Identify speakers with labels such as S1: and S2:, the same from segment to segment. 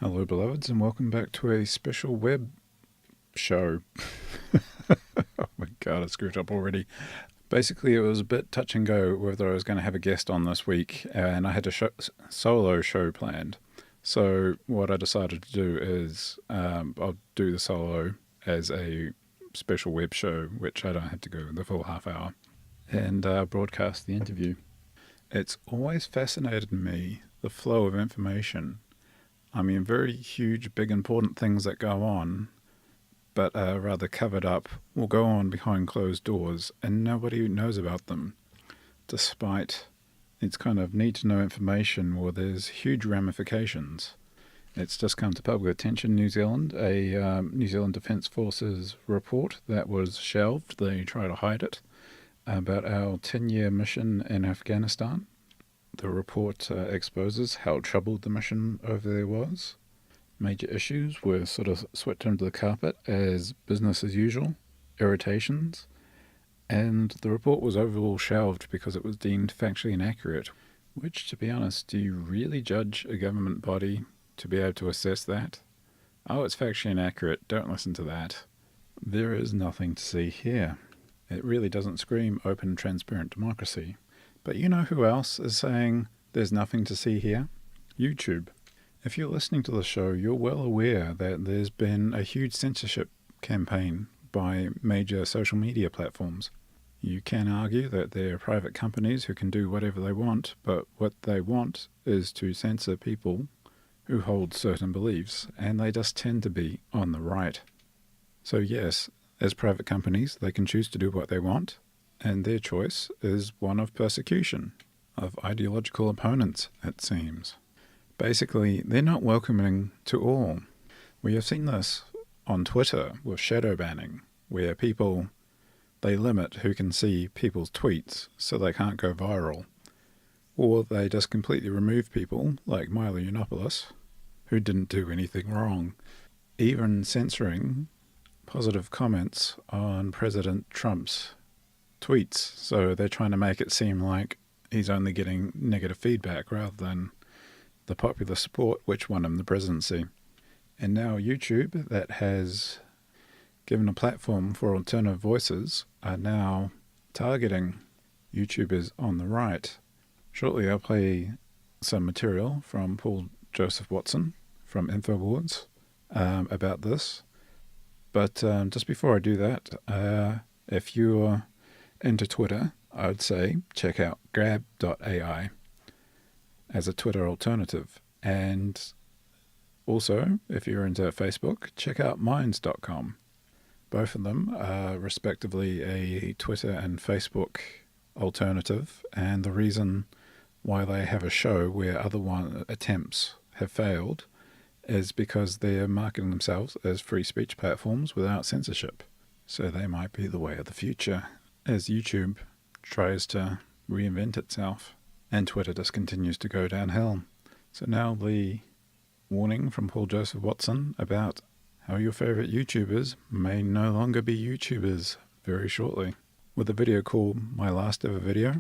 S1: Hello, beloveds, and welcome back to a special web show. Oh my god, I screwed up already. Basically, it was a bit touch and go whether I was going to have a guest on this week, and I had a solo show planned. So what I decided to do is I'll do the solo as a special web show, which I don't have to go the full half hour, and broadcast the interview. It's always fascinated me, the flow of information. I mean, very huge, big, important things that go on, but are rather covered up, will go on behind closed doors, and nobody knows about them, despite it's kind of need-to-know information where there's huge ramifications. It's just come to public attention, New Zealand, a New Zealand Defence Forces report that was shelved. They try to hide it, about our 10-year mission in Afghanistan. The report exposes how troubled the mission over there was. Major issues were sort of swept under the carpet as business as usual, irritations, and the report was overall shelved because it was deemed factually inaccurate, which, to be honest, do you really judge a government body to be able to assess that? Oh, it's factually inaccurate, don't listen to that. There is nothing to see here. It really doesn't scream open, transparent democracy. But you know who else is saying there's nothing to see here? YouTube. If you're listening to the show, you're well aware that there's been a huge censorship campaign by major social media platforms. You can argue that they're private companies who can do whatever they want, but what they want is to censor people who hold certain beliefs, and they just tend to be on the right. So yes, as private companies, they can choose to do what they want, and their choice is one of persecution of ideological opponents, it seems. Basically, they're not welcoming to all. We have seen this on Twitter with shadow banning, where they limit who can see people's tweets so they can't go viral. Or they just completely remove people, like Milo Yiannopoulos, who didn't do anything wrong. Even censoring positive comments on President Trump's tweets, so they're trying to make it seem like he's only getting negative feedback rather than the popular support which won him the presidency. And now YouTube, that has given a platform for alternative voices, are now targeting YouTubers on the right. Shortly I'll play some material from Paul Joseph Watson from InfoWars about this. But just before I do that, if you're into Twitter, I would say check out grab.ai as a Twitter alternative. And also, if you're into Facebook, check out minds.com. Both of them are respectively a Twitter and Facebook alternative, and the reason why they have a show where other attempts have failed is because they're marketing themselves as free speech platforms without censorship. So they might be the way of the future as YouTube tries to reinvent itself and Twitter just continues to go downhill. So now the warning from Paul Joseph Watson about how your favorite YouTubers may no longer be YouTubers very shortly, with a video called My Last Ever Video.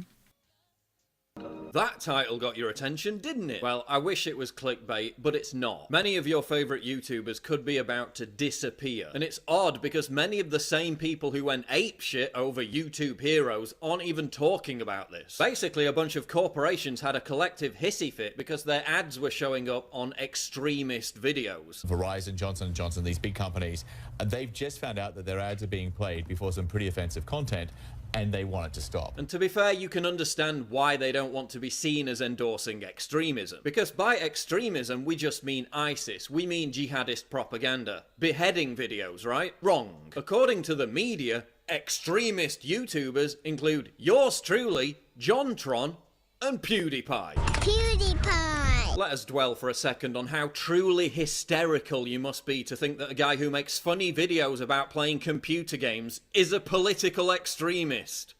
S2: That title got your attention, didn't it? Well, I wish it was clickbait, but it's not. Many of your favourite YouTubers could be about to disappear. And it's odd because many of the same people who went apeshit over YouTube heroes aren't even talking about this. Basically, a bunch of corporations had a collective hissy fit because their ads were showing up on extremist videos.
S3: Verizon, Johnson & Johnson, these big companies, they've just found out that their ads are being played before some pretty offensive content, and they want it to stop.
S2: And to be fair, you can understand why they don't want to be seen as endorsing extremism. Because by extremism, we just mean ISIS. We mean jihadist propaganda. Beheading videos, right? Wrong. According to the media, extremist YouTubers include yours truly, JonTron, and PewDiePie.
S4: PewDiePie!
S2: Let us dwell for a second on how truly hysterical you must be to think that a guy who makes funny videos about playing computer games is a political extremist.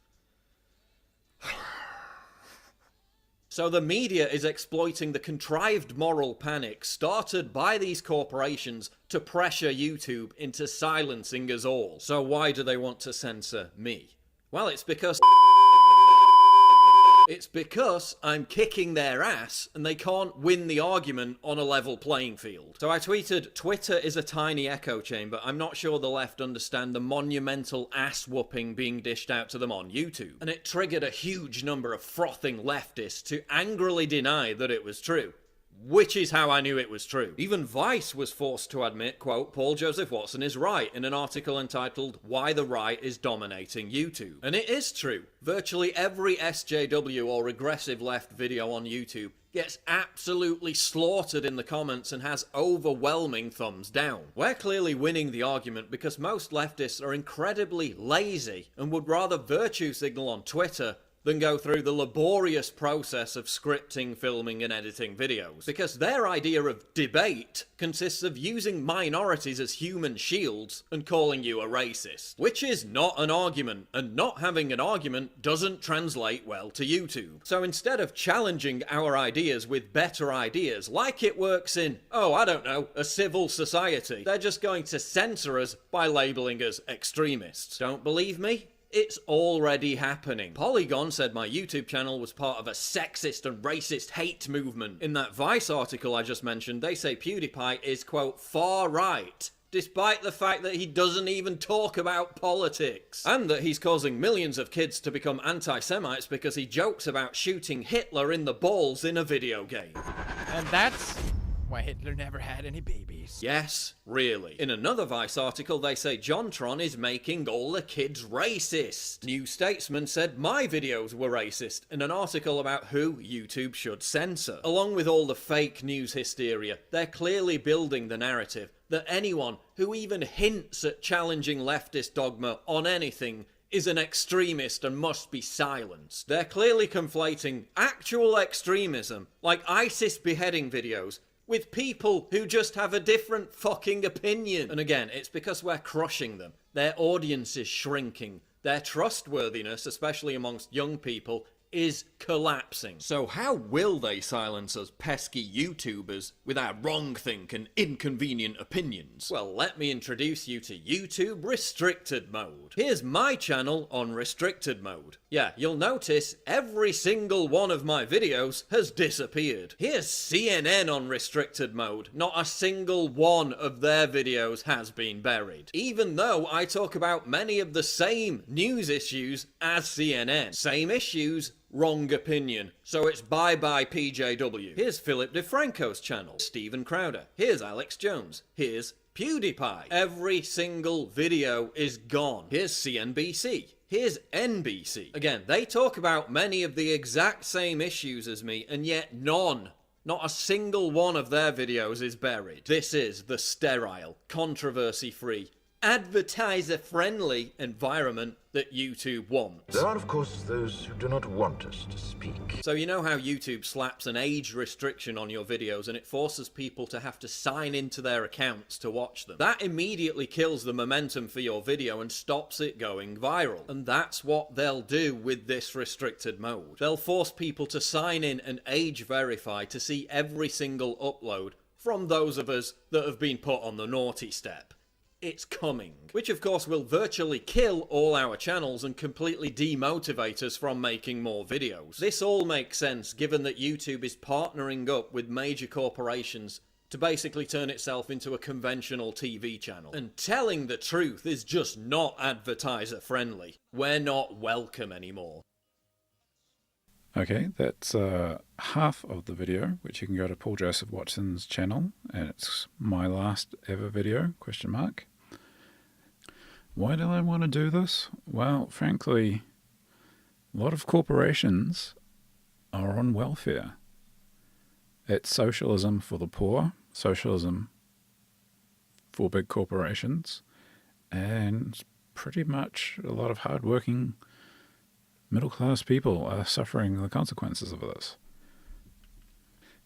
S2: So the media is exploiting the contrived moral panic started by these corporations to pressure YouTube into silencing us all. So why do they want to censor me? Well, it's because It's because I'm kicking their ass and they can't win the argument on a level playing field. So I tweeted, Twitter is a tiny echo chamber. I'm not sure the left understand the monumental ass whooping being dished out to them on YouTube. And it triggered a huge number of frothing leftists to angrily deny that it was true. Which is how I knew it was true. Even Vice was forced to admit, quote, Paul Joseph Watson is right in an article entitled Why the Right is Dominating YouTube. And it is true. Virtually every SJW or regressive left video on YouTube gets absolutely slaughtered in the comments and has overwhelming thumbs down. We're clearly winning the argument because most leftists are incredibly lazy and would rather virtue signal on Twitter than go through the laborious process of scripting, filming and editing videos. Because their idea of debate consists of using minorities as human shields and calling you a racist. Which is not an argument, and not having an argument doesn't translate well to YouTube. So instead of challenging our ideas with better ideas, like it works in, oh, I don't know, a civil society, they're just going to censor us by labeling us extremists. Don't believe me? It's already happening. Polygon said my YouTube channel was part of a sexist and racist hate movement. In that Vice article I just mentioned, they say PewDiePie is, quote, far right, despite the fact that he doesn't even talk about politics. And that he's causing millions of kids to become anti-Semites because he jokes about shooting Hitler in the balls in a video game.
S4: And that's why Hitler never had any babies.
S2: Yes, really. In another Vice article, they say JonTron is making all the kids racist. New Statesman said my videos were racist in an article about who YouTube should censor. Along with all the fake news hysteria, they're clearly building the narrative that anyone who even hints at challenging leftist dogma on anything is an extremist and must be silenced. They're clearly conflating actual extremism, like ISIS beheading videos, with people who just have a different fucking opinion. And again, it's because we're crushing them. Their audience is shrinking. Their trustworthiness, especially amongst young people, is collapsing. So how will they silence us pesky YouTubers with our wrong-think and inconvenient opinions? Well, let me introduce you to YouTube Restricted Mode. Here's my channel on Restricted Mode. Yeah, you'll notice every single one of my videos has disappeared. Here's CNN on Restricted Mode. Not a single one of their videos has been buried. Even though I talk about many of the same news issues as CNN. Same issues, wrong opinion. So it's bye-bye PJW. Here's Philip DeFranco's channel. Stephen Crowder. Here's Alex Jones. Here's PewDiePie. Every single video is gone. Here's CNBC. Here's NBC. Again, they talk about many of the exact same issues as me, and yet none, not a single one of their videos is buried. This is the sterile, controversy-free, advertiser-friendly environment that YouTube wants.
S5: There are, of course, those who do not want us to speak.
S2: So you know how YouTube slaps an age restriction on your videos and it forces people to have to sign into their accounts to watch them? That immediately kills the momentum for your video and stops it going viral. And that's what they'll do with this restricted mode. They'll force people to sign in and age verify to see every single upload from those of us that have been put on the naughty step. It's coming. Which of course will virtually kill all our channels and completely demotivate us from making more videos. This all makes sense given that YouTube is partnering up with major corporations to basically turn itself into a conventional TV channel. And telling the truth is just not advertiser friendly. We're not welcome anymore.
S1: Okay, that's half of the video, which you can go to Paul Joseph Watson's channel, and it's my last ever video, question mark. Why do I want to do this? Well, frankly, a lot of corporations are on welfare. It's socialism for the poor, socialism for big corporations, and pretty much a lot of hard-working middle-class people are suffering the consequences of this.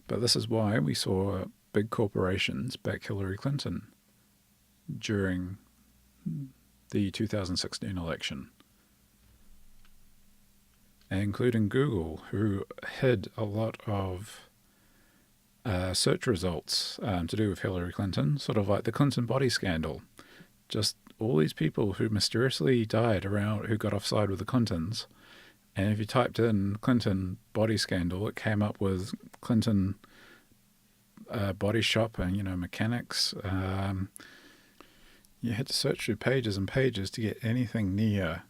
S1: But this is why we saw big corporations back Hillary Clinton during the 2016 election, including Google, who hid a lot of search results to do with Hillary Clinton, sort of like the Clinton body scandal. Just all these people who mysteriously died around, who got offside with the Clintons, And if you typed in Clinton body scandal, it came up with Clinton body shop and, mechanics. You had to search through pages and pages to get anything near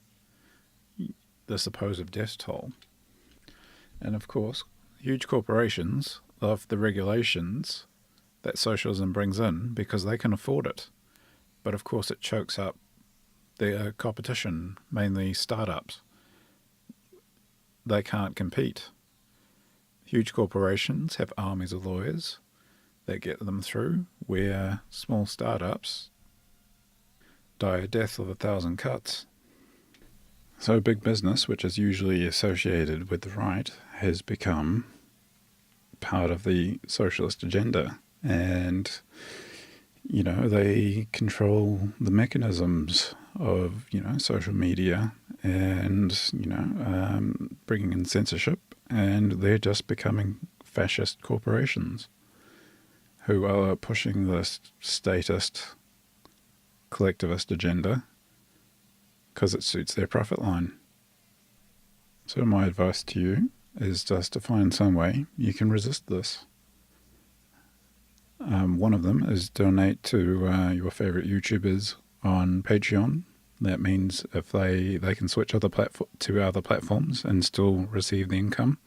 S1: the supposed death toll. And of course, huge corporations love the regulations that socialism brings in because they can afford it. But of course it chokes up their competition, mainly startups. They can't compete. Huge corporations have armies of lawyers that get them through, where small startups die a death of 1,000 cuts. So big business, which is usually associated with the right, has become part of the socialist agenda. And, they control the mechanisms of, social media and, bringing in censorship. And they're just becoming fascist corporations who are pushing this statist, collectivist agenda because it suits their profit line. So my advice to you is just to find some way you can resist this. One of them is donate to your favorite YouTubers on Patreon. That means if they can switch to other platforms and still receive the income,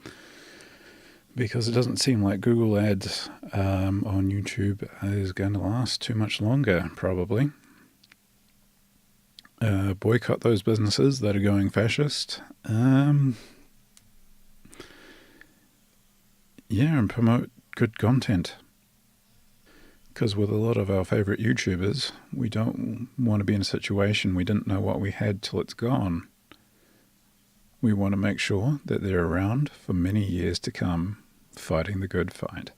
S1: because it doesn't seem like Google ads on YouTube is going to last too much longer, probably. Boycott those businesses that are going fascist. And promote good content. Because with a lot of our favourite YouTubers, we don't want to be in a situation we didn't know what we had till it's gone. We want to make sure that they're around for many years to come, fighting the good fight.